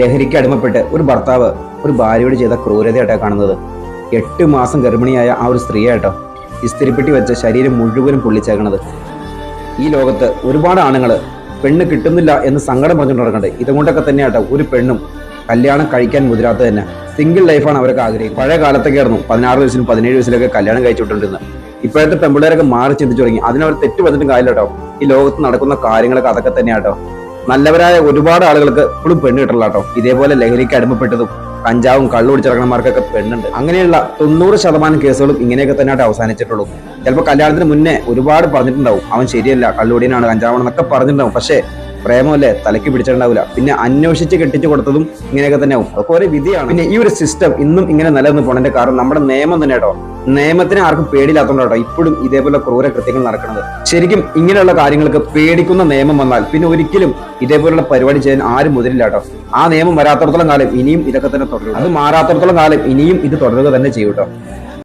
ലഹരിക്ക് അടിമപ്പെട്ട് ഒരു ഭർത്താവ് ഒരു ഭാര്യയോട് ചെയ്ത ക്രൂരതയായിട്ടാണ് കാണുന്നത്. 8 മാസം ഗർഭിണിയായ ആ ഒരു സ്ത്രീയായിട്ടോ ഇസ്തിരിപ്പെട്ടി വെച്ച ശരീരം മുഴുവനും പൊള്ളിച്ചേക്കണത്. ഈ ലോകത്ത് ഒരുപാട് ആണുങ്ങൾ പെണ്ണ് കിട്ടുന്നില്ല എന്ന് സങ്കടം പറഞ്ഞുകൊണ്ട് നടക്കുന്നുണ്ട്. ഇതുകൊണ്ടൊക്കെ തന്നെയാട്ടോ ഒരു പെണ്ണും കല്യാണം കഴിക്കാൻ മുതിരാത്ത തന്നെ സിംഗിൾ ലൈഫാണ് അവരൊക്കെ ആഗ്രഹിക്കുന്നത്. പഴയ കാലത്തൊക്കെ ആയിരുന്നു 16 വയസ്സിലും 17 വയസ്സിലൊക്കെ കല്യാണം കഴിച്ചുകൊണ്ടിരുന്നത്. ഇപ്പോഴത്തെ പെമ്പിള്ളേരൊക്കെ മാറി ചിന്തിച്ചു തുടങ്ങി. അതിനവർ തെറ്റ് വന്നിട്ടും കാര്യമില്ല കേട്ടോ. ഈ ലോകത്ത് നടക്കുന്ന കാര്യങ്ങളൊക്കെ അതൊക്കെ തന്നെയാട്ടോ. നല്ലവരായ ഒരുപാട് ആളുകൾക്ക് ഇപ്പോഴും പെണ്ണ് കിട്ടില്ല കേട്ടോ. ഇതേപോലെ ലഹരിക്ക് അടിമപ്പെട്ടതും കഞ്ചാവും കള്ളു പിടിച്ചിറങ്ങണമാർക്കൊക്കെ പെണ്ണുണ്ട്. അങ്ങനെയുള്ള 90% കേസുകളും ഇങ്ങനെയൊക്കെ തന്നെയായിട്ട് അവസാനിച്ചിട്ടുള്ളൂ. ചിലപ്പോൾ കല്യാണത്തിന് മുന്നേ ഒരുപാട് പറഞ്ഞിട്ടുണ്ടാവും, അവൻ ശരിയല്ല, കള്ളുടിയനാണ്, കഞ്ചാവാണെന്നൊക്കെ പറഞ്ഞിട്ടുണ്ടാവും. പക്ഷേ പ്രേമല്ലേ തലയ്ക്ക് പിടിച്ചിട്ടുണ്ടാവില്ല. പിന്നെ അന്വേഷിച്ച് കെട്ടിച്ചു കൊടുത്തതും ഇങ്ങനെയൊക്കെ തന്നെ ആവും. അതൊക്കെ ഒരു വിധിയാണ്. പിന്നെ ഈ ഒരു സിസ്റ്റം ഇന്നും ഇങ്ങനെ നിലനിന്ന് പോണതിന്റെ കാരണം നമ്മുടെ നിയമം തന്നെ കേട്ടോ. നിയമത്തിനെ ആർക്കും പേടിയില്ലാത്തതുകൊണ്ടാട്ടോ ഇപ്പോഴും ഇതേപോലെ ക്രൂര കൃത്യങ്ങൾ നടക്കുന്നത്. ശരിക്കും ഇങ്ങനെയുള്ള കാര്യങ്ങൾക്ക് പേടിക്കുന്ന നിയമം വന്നാൽ പിന്നെ ഒരിക്കലും ഇതേപോലുള്ള പരിപാടി ചെയ്യാൻ ആരും മുതിരില്ല കേട്ടോ. ആ നിയമം വരാത്തടത്തോളം കാലം ഇനിയും ഇതൊക്കെ തന്നെ തുടരും. അത് മാറാത്തടത്തോളം കാലം ഇനിയും ഇത് തുടരുക തന്നെ ചെയ്യും കേട്ടോ.